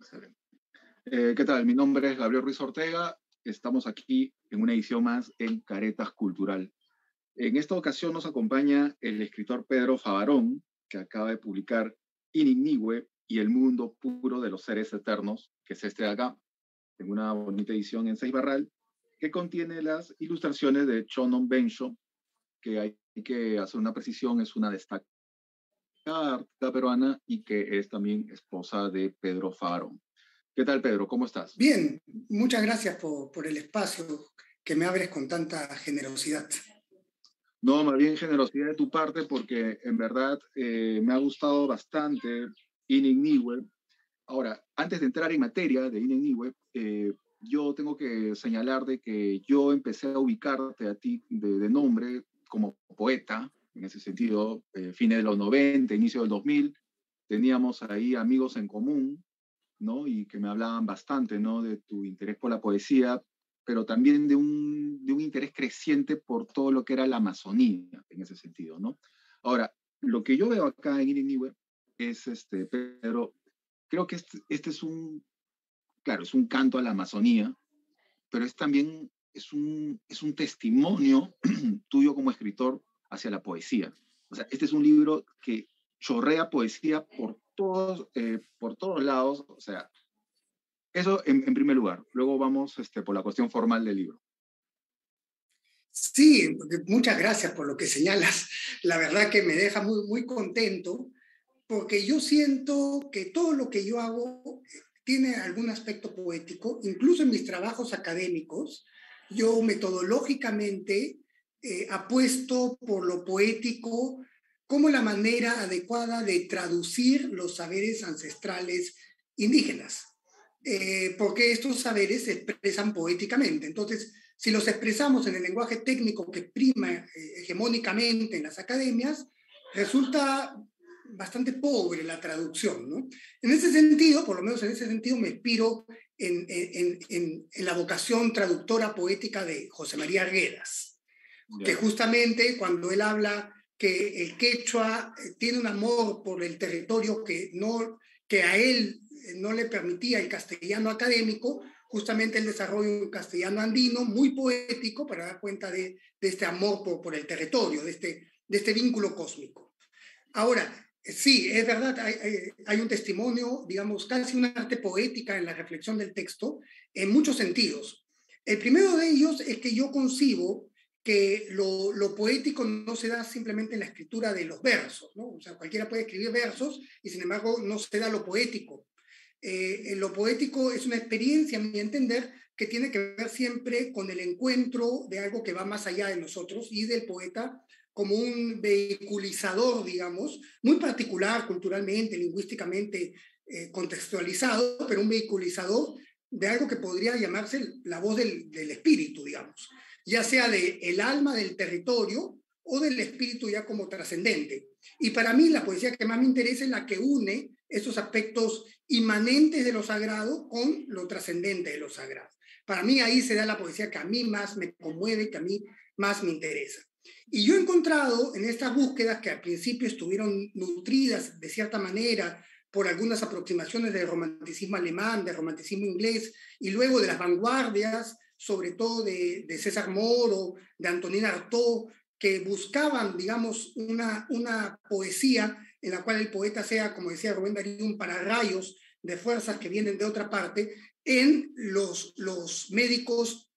Excelente. ¿Qué tal? Mi nombre es Gabriel Ruiz Ortega. Estamos aquí en una edición más en Caretas Cultural. En esta ocasión nos acompaña el escritor Pedro Favarón, que acaba de publicar Ininigüe y el mundo puro de los seres eternos, que es este de acá, en una bonita edición en 6 barral, que contiene las ilustraciones de Chonon Bencho, que hay que hacer una precisión, es una destacada artista peruana y que es también esposa de Pedro Favarón. ¿Qué tal, Pedro? ¿Cómo estás? Bien, muchas gracias por el espacio que me abres con tanta generosidad. No, más bien generosidad de tu parte porque en verdad me ha gustado bastante Ininigüe. Ahora, antes de entrar en materia de Ininigüe, yo tengo que señalar de que yo empecé a ubicarte a ti de nombre como poeta, en ese sentido, fines de los 90, inicio del 2000, teníamos ahí amigos en común, ¿no? Y que me hablaban bastante, ¿no? De tu interés por la poesía, pero también de un interés creciente por todo lo que era la Amazonía, en ese sentido, ¿no? Ahora, lo que yo veo acá en Ininigüe es, pero creo que este es claro, es un canto a la Amazonía, pero es también, es un testimonio tuyo como escritor hacia la poesía. O sea, este es un libro que chorrea poesía por todos lados, o sea, eso en primer lugar. Luego vamos por la cuestión formal del libro. Sí, muchas gracias por lo que señalas. La verdad que me deja muy contento porque yo siento que todo lo que yo hago tiene algún aspecto poético, incluso en mis trabajos académicos. Yo metodológicamente apuesto por lo poético como la manera adecuada de traducir los saberes ancestrales indígenas, porque estos saberes se expresan poéticamente. Entonces, si los expresamos en el lenguaje técnico que prima hegemónicamente en las academias, resulta bastante pobre la traducción, ¿no? En ese sentido, por lo menos en ese sentido, me inspiro en la vocación traductora poética de José María Arguedas, que Ya. justamente cuando él habla que el quechua tiene un amor por el territorio que a él no le permitía el castellano académico, justamente él desarrolla un castellano andino muy poético para dar cuenta de este amor por el territorio, de este vínculo cósmico. Ahora, sí, es verdad, hay un testimonio, digamos, casi una arte poética en la reflexión del texto, en muchos sentidos. El primero de ellos es que yo concibo que lo poético no se da simplemente en la escritura de los versos, ¿no? O sea, cualquiera puede escribir versos y sin embargo no se da lo poético. Lo poético es una experiencia, a mi entender, que tiene que ver siempre con el encuentro de algo que va más allá de nosotros y del poeta como un vehiculizador, digamos, muy particular culturalmente, lingüísticamente contextualizado, pero un vehiculizador de algo que podría llamarse la voz del espíritu, digamos, ya sea del alma del territorio o del espíritu ya como trascendente. Y para mí la poesía que más me interesa es la que une esos aspectos inmanentes de lo sagrado con lo trascendente de lo sagrado. Para mí ahí se da la poesía que a mí más me conmueve, que a mí más me interesa. Y yo he encontrado en estas búsquedas que al principio estuvieron nutridas de cierta manera por algunas aproximaciones del romanticismo alemán, del romanticismo inglés, y luego de las vanguardias, sobre todo de César Moro, de Antonin Artaud, que buscaban, digamos, una poesía en la cual el poeta sea, como decía Rubén Darío, un pararrayos de fuerzas que vienen de otra parte, en los médicos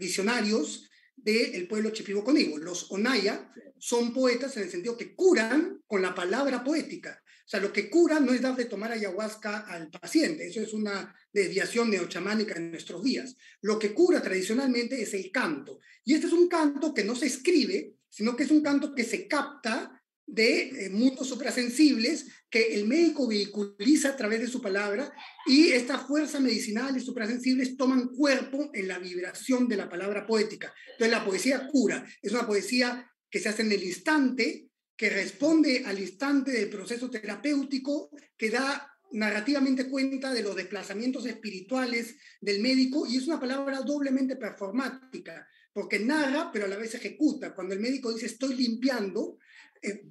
visionarios del pueblo Chipibo-Conibo. Los Onaya son poetas en el sentido que curan con la palabra poética. O sea, lo que cura no es dar de tomar ayahuasca al paciente, eso es una desviación neochamánica en nuestros días. Lo que cura tradicionalmente es el canto. Y este es un canto que no se escribe, sino que es un canto que se capta de mundos suprasensibles que el médico vehiculiza a través de su palabra y estas fuerzas medicinales suprasensibles toman cuerpo en la vibración de la palabra poética. Entonces la poesía cura, es una poesía que se hace en el instante, que responde al instante del proceso terapéutico, que da narrativamente cuenta de los desplazamientos espirituales del médico y es una palabra doblemente performática, porque narra pero a la vez ejecuta. Cuando el médico dice estoy limpiando,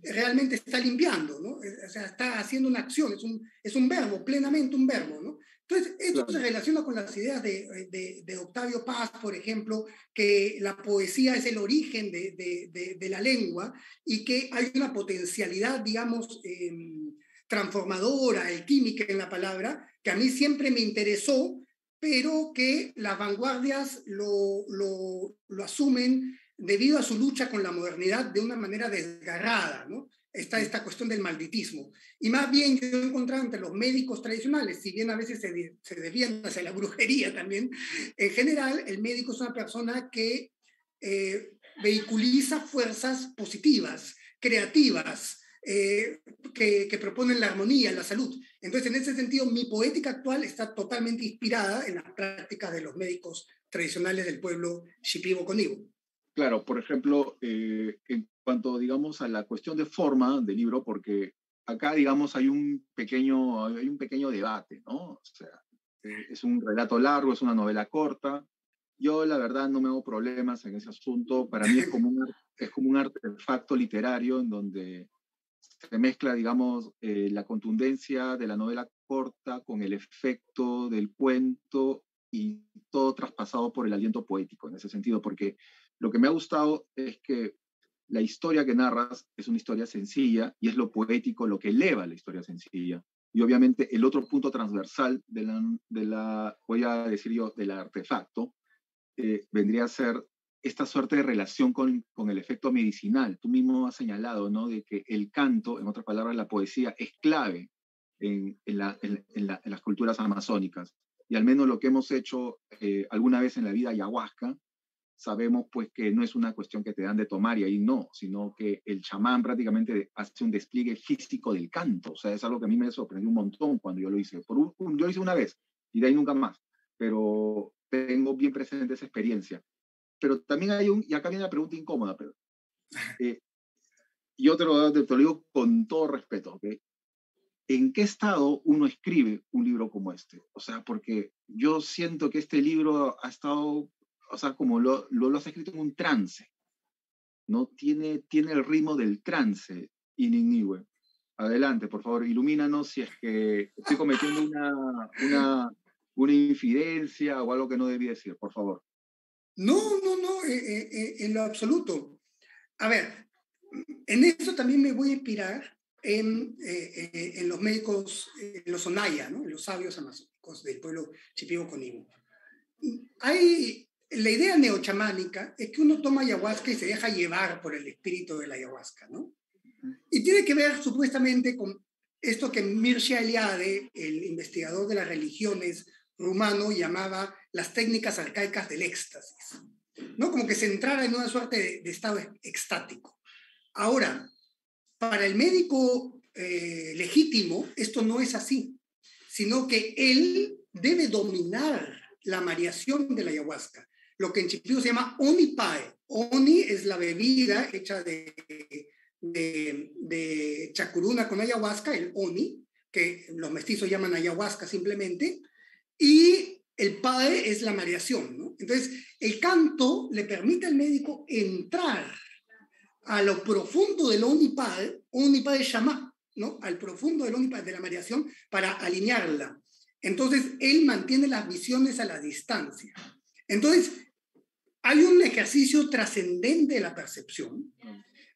realmente está limpiando, ¿no? O sea, está haciendo una acción, es un verbo, plenamente un verbo, ¿no? Entonces, esto Claro. se relaciona con las ideas de Octavio Paz, por ejemplo, que la poesía es el origen de la lengua y que hay una potencialidad, digamos, transformadora, alquímica en la palabra, que a mí siempre me interesó, pero que las vanguardias lo asumen debido a su lucha con la modernidad de una manera desgarrada, ¿no? Está esta cuestión del malditismo. Y más bien yo he encontrado entre los médicos tradicionales, si bien a veces se desvían hacia la brujería también, en general el médico es una persona que vehiculiza fuerzas positivas, creativas, que proponen la armonía, la salud. Entonces, en ese sentido, mi poética actual está totalmente inspirada en las prácticas de los médicos tradicionales del pueblo Shipibo-Conibo. Claro, por ejemplo, en cuanto, digamos, a la cuestión de forma del libro, porque acá, digamos, hay un pequeño debate, ¿no? O sea, es un relato largo, es una novela corta. Yo, la verdad, no me hago problemas en ese asunto. Para mí es como un artefacto literario en donde se mezcla, digamos, la contundencia de la novela corta con el efecto del cuento y todo traspasado por el aliento poético, en ese sentido, porque lo que me ha gustado es que la historia que narras es una historia sencilla y es lo poético lo que eleva la historia sencilla. Y obviamente el otro punto transversal voy a decir yo, del artefacto, vendría a ser esta suerte de relación con el efecto medicinal. Tú mismo has señalado, ¿no?, de que el canto, en otras palabras, la poesía, es clave en las culturas amazónicas. Y al menos lo que hemos hecho alguna vez en la vida ayahuasca, sabemos pues que no es una cuestión que te dan de tomar y ahí no, sino que el chamán prácticamente hace un despliegue físico del canto. O sea, es algo que a mí me sorprendió un montón cuando yo lo hice. Yo lo hice una vez y de ahí nunca más, pero tengo bien presente esa experiencia. Pero también y acá viene la pregunta incómoda, pero yo te lo digo con todo respeto, ¿ok? ¿En qué estado uno escribe un libro como este? O sea, porque yo siento que este libro ha estado, o sea, como lo has escrito en un trance, ¿no? Tiene el ritmo del trance, Ininigüe. Adelante, por favor, ilumínanos si es que estoy cometiendo una infidencia o algo que no debí decir, por favor. No, en lo absoluto. A ver, en eso también me voy a inspirar en los médicos, en los Onaya, ¿no? En los sabios amazónicos del pueblo Shipibo-Conibo. La idea neochamánica es que uno toma ayahuasca y se deja llevar por el espíritu de la ayahuasca, ¿no? Y tiene que ver supuestamente con esto que Mircea Eliade, el investigador de las religiones rumano, llamaba las técnicas arcaicas del éxtasis, ¿no? Como que se entrara en una suerte de estado extático. Ahora, para el médico legítimo, esto no es así, sino que él debe dominar la mareación de la ayahuasca, lo que en chipio se llama onipae. Oni es la bebida hecha de chacuruna con ayahuasca, el oni, que los mestizos llaman ayahuasca simplemente, y el pae es la mareación, ¿no? Entonces, el canto le permite al médico entrar a lo profundo del onipae shama, ¿no? Al profundo del onipae, de la mareación, para alinearla. Entonces, él mantiene las visiones a la distancia. Entonces, hay un ejercicio trascendente de la percepción,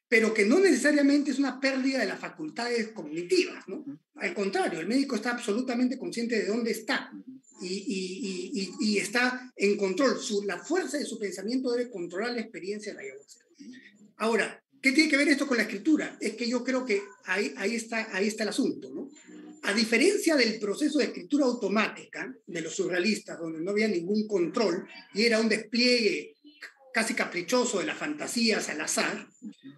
pero que no necesariamente es una pérdida de las facultades cognitivas, ¿no? Al contrario, el médico está absolutamente consciente de dónde está y está en control. La fuerza de su pensamiento debe controlar la experiencia de la ayahuasca. Ahora, ¿qué tiene que ver esto con la escritura? Es que yo creo que ahí está el asunto, ¿no? A diferencia del proceso de escritura automática de los surrealistas, donde no había ningún control y era un despliegue casi caprichoso de las fantasías al azar,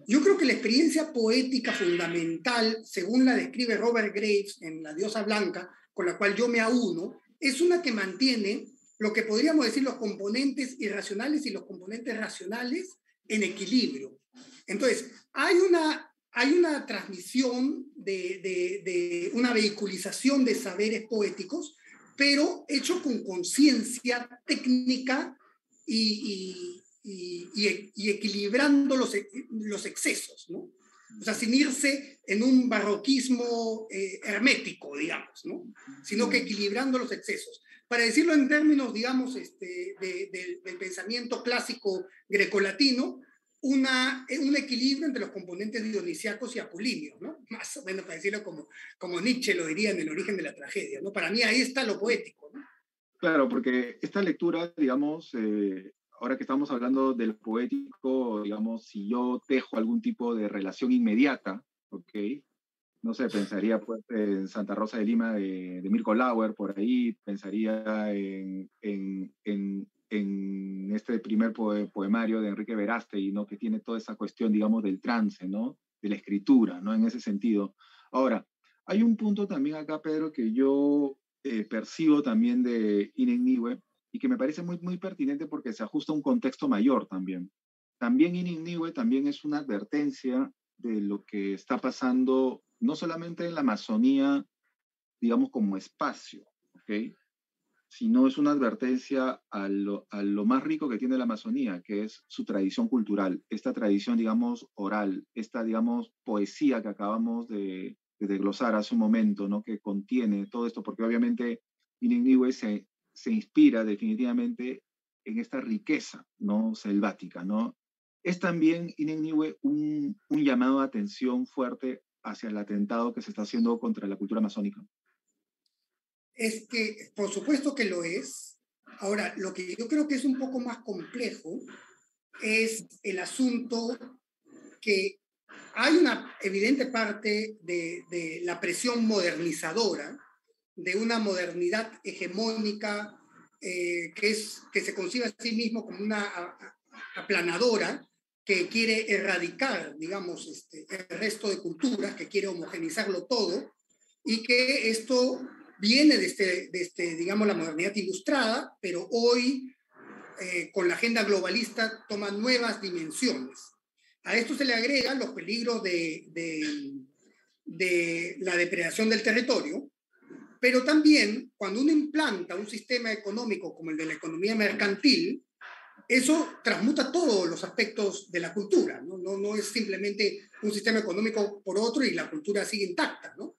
yo creo que la experiencia poética fundamental, según la describe Robert Graves en La diosa blanca, con la cual yo me auno, es una que mantiene lo que podríamos decir los componentes irracionales y los componentes racionales en equilibrio. Entonces, hay una transmisión de una vehiculización de saberes poéticos, pero hecho con conciencia técnica y equilibrando los excesos, ¿no? O sea, sin irse en un barroquismo hermético, digamos, ¿no? Sino que equilibrando los excesos. Para decirlo en términos, digamos, del pensamiento clásico grecolatino, un equilibrio entre los componentes dionisíacos y apolíneos, ¿no? Más o menos para decirlo como Nietzsche lo diría en El origen de la tragedia, ¿no? Para mí ahí está lo poético, ¿no? Claro, porque esta lectura, digamos, ahora que estamos hablando del poético, digamos, si yo tejo algún tipo de relación inmediata, ¿ok? No sé, pensaría pues, en Santa Rosa de Lima de Mirko Lauer, por ahí, pensaría en este primer poemario de Enrique Verástegui, ¿no? Que tiene toda esa cuestión, digamos, del trance, ¿no? De la escritura, ¿no? En ese sentido. Ahora, hay un punto también acá, Pedro, que yo percibo también de Inenniwe y que me parece muy, muy pertinente porque se ajusta a un contexto mayor también. También Inenniwe también es una advertencia de lo que está pasando no solamente en la Amazonía, digamos, como espacio, ¿ok? Sino es una advertencia a lo más rico que tiene la Amazonía, que es su tradición cultural, esta tradición, digamos, oral, esta, digamos, poesía que acabamos de desglosar hace un momento, ¿no? Que contiene todo esto, porque obviamente Inigniwe se inspira definitivamente en esta riqueza, ¿no? Selvática, ¿no? Es también Inigniwe un llamado de atención fuerte hacia el atentado que se está haciendo contra la cultura amazónica. Es que, por supuesto que lo es. Ahora, lo que yo creo que es un poco más complejo es el asunto que hay una evidente parte de la presión modernizadora, de una modernidad hegemónica que se concibe a sí mismo como una aplanadora que quiere erradicar, digamos, el resto de culturas, que quiere homogenizarlo todo, y que esto viene digamos, la modernidad ilustrada, pero hoy, con la agenda globalista, toma nuevas dimensiones. A esto se le agregan los peligros de la depredación del territorio, pero también cuando uno implanta un sistema económico como el de la economía mercantil, eso transmuta todos los aspectos de la cultura, ¿no? No es simplemente un sistema económico por otro y la cultura sigue intacta, ¿no?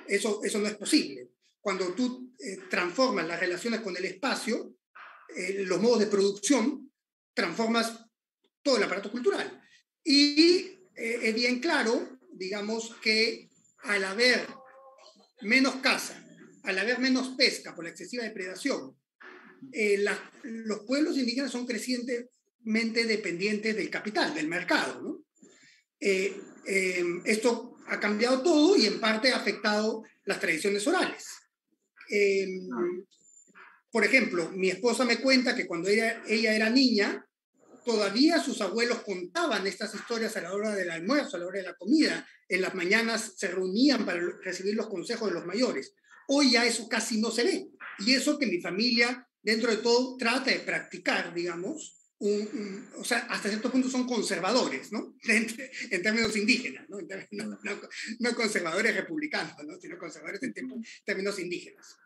Eso no es posible. Cuando tú transformas las relaciones con el espacio, los modos de producción, transformas todo el aparato cultural. Y es bien claro, digamos, que al haber menos caza, al haber menos pesca por la excesiva depredación, los pueblos indígenas son crecientemente dependientes del capital, del mercado, ¿no? Esto ha cambiado todo y en parte ha afectado las tradiciones orales. Por ejemplo, mi esposa me cuenta que cuando ella era niña, todavía sus abuelos contaban estas historias a la hora del almuerzo, a la hora de la comida. En las mañanas se reunían para recibir los consejos de los mayores. Hoy ya eso casi no se ve. Y eso que mi familia, dentro de todo, trata de practicar, digamos, o sea, hasta cierto punto son conservadores, ¿no? En términos indígenas, ¿no? No conservadores republicanos, ¿no? Sino conservadores en términos indígenas.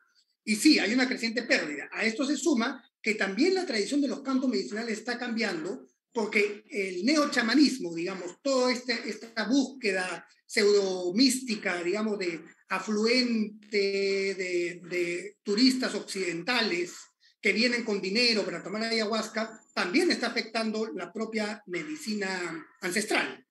Y sí, hay una creciente pérdida. A esto se suma que también la tradición de los cantos medicinales está cambiando porque el neochamanismo, digamos, toda esta búsqueda pseudo-mística, digamos, de afluente de turistas occidentales que vienen con dinero para tomar ayahuasca, también está afectando la propia medicina ancestral.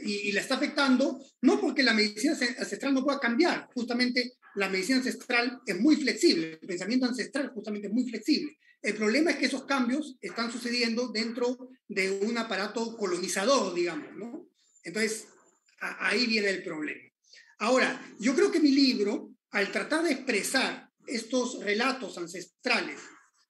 Y la está afectando no porque la medicina ancestral no pueda cambiar, justamente la medicina ancestral es muy flexible, el pensamiento ancestral justamente es muy flexible. El problema es que esos cambios están sucediendo dentro de un aparato colonizador, digamos, ¿no? Entonces, ahí viene el problema. Ahora, yo creo que mi libro, al tratar de expresar estos relatos ancestrales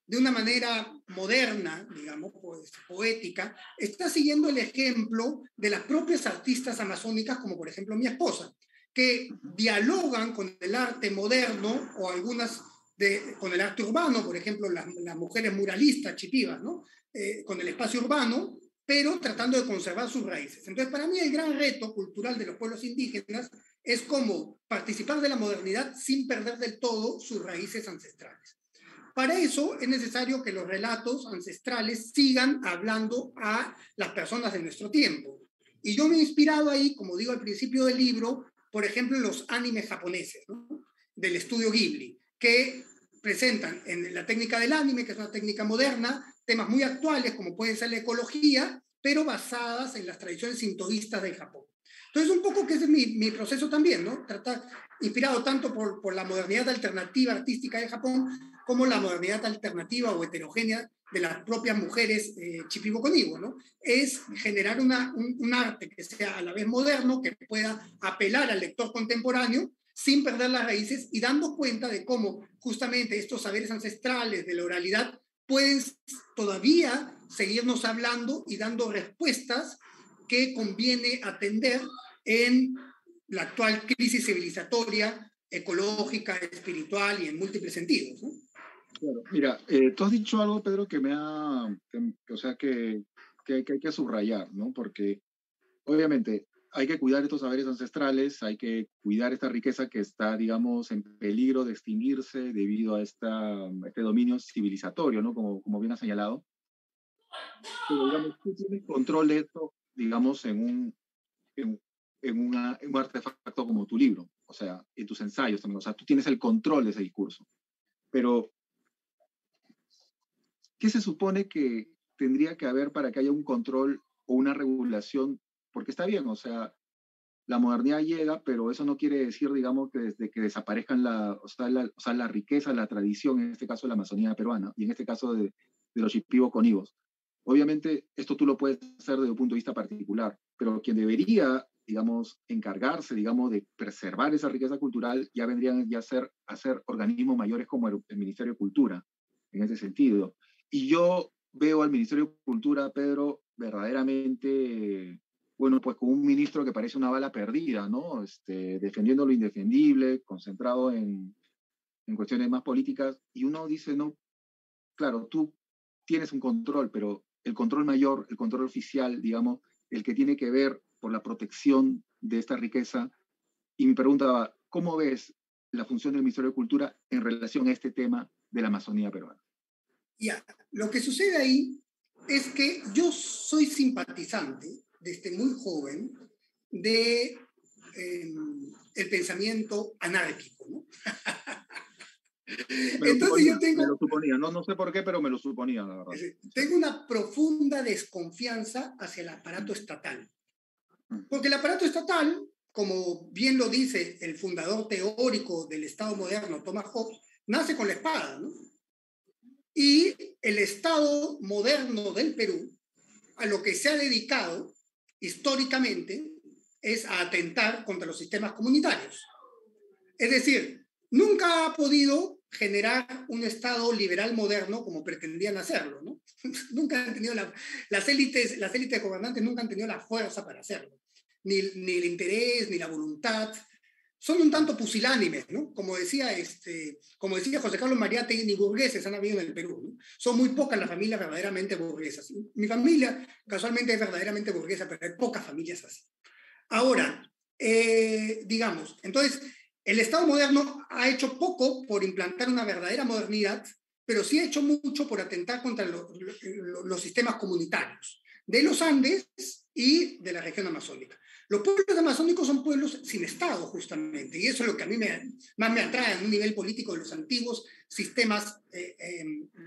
de una manera moderna, digamos, pues, poética, está siguiendo el ejemplo de las propias artistas amazónicas, como por ejemplo mi esposa, que dialogan con el arte moderno o algunas con el arte urbano, por ejemplo, las mujeres muralistas chipivas, ¿no? Con el espacio urbano, pero tratando de conservar sus raíces. Entonces, para mí el gran reto cultural de los pueblos indígenas es cómo participar de la modernidad sin perder del todo sus raíces ancestrales. Para eso es necesario que los relatos ancestrales sigan hablando a las personas de nuestro tiempo Y yo me he inspirado ahí, como digo al principio del libro, por ejemplo, en los animes japoneses, ¿no? Del estudio Ghibli, que presentan en la técnica del anime, que es una técnica moderna, temas muy actuales como puede ser la ecología, pero basadas en las tradiciones sintoístas de Japón. Entonces, un poco que ese es mi proceso también, ¿no? Tratar, inspirado tanto por la modernidad alternativa artística de Japón, como la modernidad alternativa o heterogénea de las propias mujeres Shipibo Konibo, ¿no? Es generar un arte que sea a la vez moderno, que pueda apelar al lector contemporáneo, sin perder las raíces y dando cuenta de cómo justamente estos saberes ancestrales de la oralidad pueden todavía seguirnos hablando y dando respuestas que conviene atender en la actual crisis civilizatoria, ecológica, espiritual y en múltiples sentidos, ¿no? Claro. Mira, tú has dicho algo, Pedro, o sea, que hay que subrayar, ¿no? Porque obviamente hay que cuidar estos saberes ancestrales, hay que cuidar esta riqueza que está, digamos, en peligro de extinguirse debido a este dominio civilizatorio, ¿no? Como bien has señalado. Pero, digamos, tú tienes control de esto, digamos, en, en un artefacto como tu libro, o sea, en tus ensayos también, o sea, tú tienes el control de ese discurso. Pero, ¿qué se supone que tendría que haber para que haya un control o una regulación? Porque está bien, o sea, la modernidad llega, pero eso no quiere decir, digamos, que desde que desaparezcan la riqueza, la tradición, en este caso de la Amazonía peruana, y en este caso de los Shipibo conivos. Obviamente, esto tú lo puedes hacer desde un punto de vista particular, pero quien debería, digamos, encargarse, digamos, de preservar esa riqueza cultural, ya vendrían ya a ser organismos mayores como el Ministerio de Cultura, en ese sentido. Y yo veo al Ministerio de Cultura, Pedro, verdaderamente, bueno, pues con un ministro que parece una bala perdida, ¿no? Defendiendo lo indefendible, concentrado en cuestiones más políticas, y uno dice, no, claro, tú tienes un control, pero el control mayor, el control oficial, digamos, el que tiene que ver por la protección de esta riqueza, y mi pregunta va, ¿cómo ves la función del Ministerio de Cultura en relación a este tema de la Amazonía peruana? Ya, lo que sucede ahí es que yo soy simpatizante desde muy joven de el pensamiento anárquico, ¿no? Entonces yo Me tengo, lo suponía, no, no sé por qué, pero me lo suponía, la verdad. tengo una profunda desconfianza hacia el aparato estatal. Porque el aparato estatal, como bien lo dice el fundador teórico del Estado moderno, Thomas Hobbes, nace con la espada, ¿no? Y el Estado moderno del Perú, a lo que se ha dedicado históricamente, es a atentar contra los sistemas comunitarios. Es decir, nunca ha podido generar un Estado liberal moderno como pretendían hacerlo, ¿no? Nunca han tenido las élites gobernantes nunca han tenido la fuerza para hacerlo, ni el interés, ni la voluntad. Son un tanto pusilánimes, ¿no? Como decía José Carlos Mariátegui, ni burgueses han habido en el Perú, ¿no? Son muy pocas las familias verdaderamente burguesas. Mi familia casualmente es verdaderamente burguesa, pero hay pocas familias así. Ahora, digamos, entonces, el Estado moderno ha hecho poco por implantar una verdadera modernidad, pero sí ha hecho mucho por atentar contra los sistemas comunitarios de los Andes y de la región amazónica. Los pueblos amazónicos son pueblos sin Estado, justamente, y eso es lo que a mí más me atrae en un nivel político de los antiguos sistemas,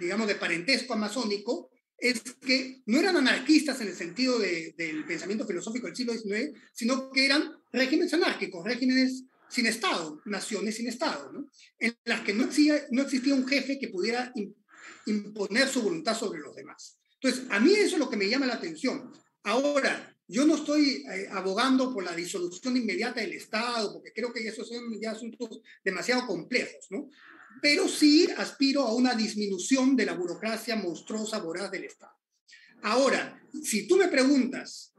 digamos, de parentesco amazónico, es que no eran anarquistas en el sentido del pensamiento filosófico del siglo XIX, sino que eran regímenes anárquicos, regímenes sin Estado, naciones sin Estado, ¿no? En las que no existía un jefe que pudiera imponer su voluntad sobre los demás. Entonces, a mí eso es lo que me llama la atención. Ahora, yo no estoy abogando por la disolución inmediata del Estado, porque creo que esos son ya asuntos demasiado complejos, ¿no? Pero sí aspiro a una disminución de la burocracia monstruosa, voraz del Estado. Ahora, si tú me preguntas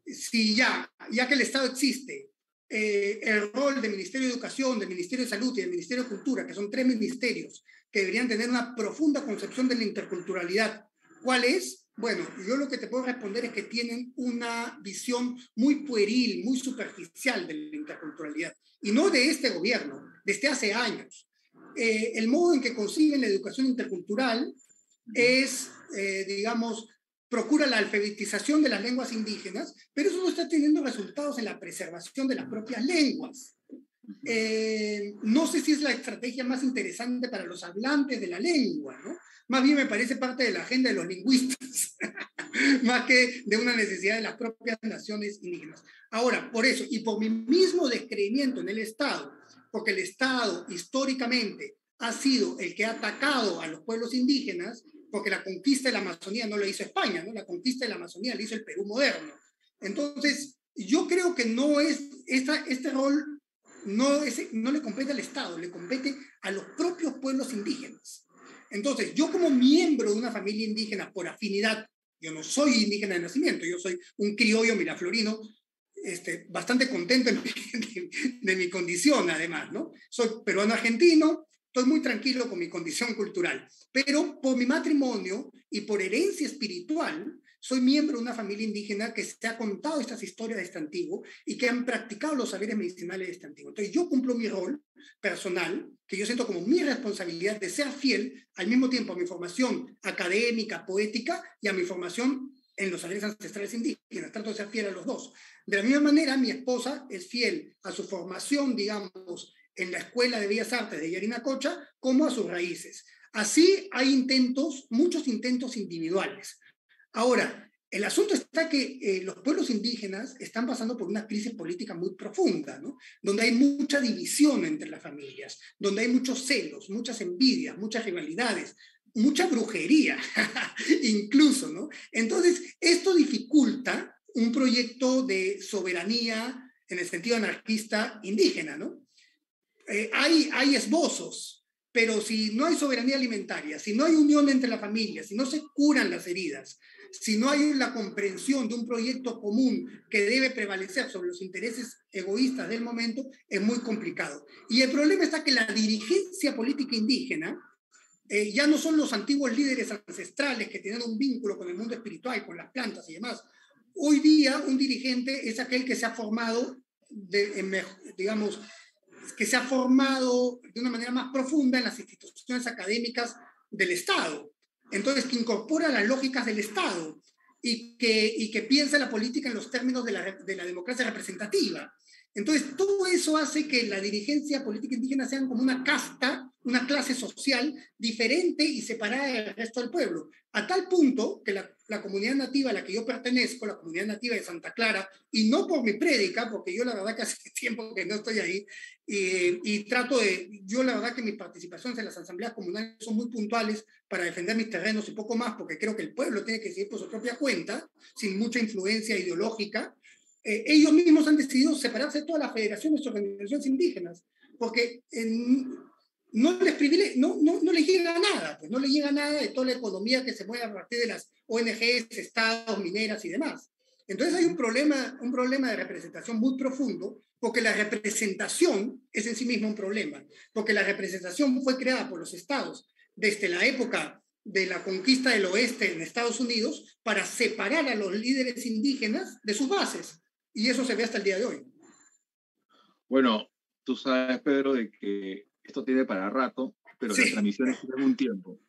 si ya que el Estado existe, el rol del Ministerio de Educación, del Ministerio de Salud y del Ministerio de Cultura, que son tres ministerios que deberían tener una profunda concepción de la interculturalidad, ¿cuál es? Bueno, yo lo que te puedo responder es que tienen una visión muy pueril, muy superficial de la interculturalidad. Y no de este gobierno, desde hace años. El modo en que conciben la educación intercultural es, digamos, procura la alfabetización de las lenguas indígenas, pero eso no está teniendo resultados en la preservación de las propias lenguas. No sé si es la estrategia más interesante para los hablantes de la lengua, ¿no? Más bien me parece parte de la agenda de los lingüistas, más que de una necesidad de las propias naciones indígenas. Ahora, por eso, y por mi mismo descreimiento en el Estado, porque el Estado históricamente ha sido el que ha atacado a los pueblos indígenas, porque la conquista de la Amazonía no la hizo España, ¿no? La conquista de la Amazonía la hizo el Perú moderno. Entonces, yo creo que no es, este rol no le compete al Estado, le compete a los propios pueblos indígenas. Entonces, yo como miembro de una familia indígena por afinidad, yo no soy indígena de nacimiento, yo soy un criollo miraflorino, bastante contento de mi condición, además, ¿no? Soy peruano-argentino, estoy muy tranquilo con mi condición cultural, pero por mi matrimonio y por herencia espiritual, soy miembro de una familia indígena que se ha contado estas historias de este antiguo y que han practicado los saberes medicinales de este antiguo. Entonces yo cumplo mi rol personal, que yo siento como mi responsabilidad de ser fiel al mismo tiempo a mi formación académica, poética y a mi formación en los saberes ancestrales indígenas. Trato de ser fiel a los dos. De la misma manera, mi esposa es fiel a su formación, digamos, en la Escuela de Bellas Artes de Yarinacocha, como a sus raíces. Así hay intentos, muchos intentos individuales. Ahora, el asunto está que los pueblos indígenas están pasando por una crisis política muy profunda, ¿no? Donde hay mucha división entre las familias, donde hay muchos celos, muchas envidias, muchas rivalidades, mucha brujería, incluso, ¿no? Entonces, esto dificulta un proyecto de soberanía en el sentido anarquista indígena, ¿no? Hay esbozos, pero si no hay soberanía alimentaria, si no hay unión entre las familias, si no se curan las heridas, si no hay la comprensión de un proyecto común que debe prevalecer sobre los intereses egoístas del momento, es muy complicado. Y el problema está que la dirigencia política indígena ya no son los antiguos líderes ancestrales que tienen un vínculo con el mundo espiritual, con las plantas y demás. Hoy día un dirigente es aquel que se ha formado, digamos, que se ha formado de una manera más profunda en las instituciones académicas del Estado. Entonces, que incorpora las lógicas del Estado y que piensa la política en los términos de la democracia representativa. Entonces, todo eso hace que la dirigencia política indígena sean como una casta, una clase social diferente y separada del resto del pueblo. A tal punto que la comunidad nativa a la que yo pertenezco, la comunidad nativa de Santa Clara, y no por mi prédica, porque yo la verdad que hace tiempo que no estoy ahí, yo la verdad que mis participaciones en las asambleas comunales son muy puntuales para defender mis terrenos y poco más, porque creo que el pueblo tiene que seguir por su propia cuenta, sin mucha influencia ideológica. Ellos mismos han decidido separarse de todas las federaciones y organizaciones indígenas, porque no les llega nada, pues no les llega nada de toda la economía que se mueve a partir de las ONGs, estados, mineras y demás. Entonces hay un problema de representación muy profundo, porque la representación es en sí misma un problema, porque la representación fue creada por los estados desde la época de la conquista del oeste en Estados Unidos para separar a los líderes indígenas de sus bases. Y eso se ve hasta el día de hoy. Bueno, tú sabes, Pedro, de que esto tiene para rato, pero sí. Las transmisiones tienen un tiempo.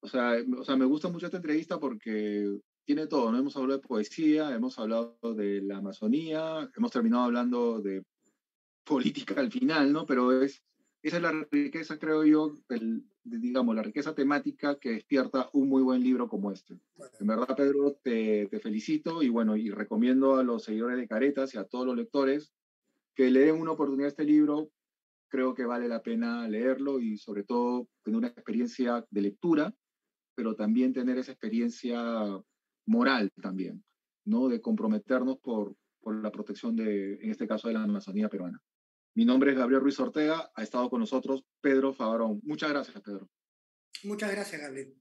O sea, me gusta mucho esta entrevista porque tiene todo, ¿no? Hemos hablado de poesía, hemos hablado de la Amazonía, hemos terminado hablando de política al final, ¿no? Pero esa es la riqueza, creo yo, digamos, la riqueza temática que despierta un muy buen libro como este. En verdad, Pedro, te felicito y bueno, y recomiendo a los seguidores de Caretas y a todos los lectores que le den una oportunidad a este libro. Creo que vale la pena leerlo y sobre todo tener una experiencia de lectura, pero también tener esa experiencia moral también, ¿no? De comprometernos por la protección en este caso, de la Amazonía peruana. Mi nombre es Gabriel Ruiz Ortega, ha estado con nosotros Pedro Favarón. Muchas gracias, Pedro. Muchas gracias, Gabriel.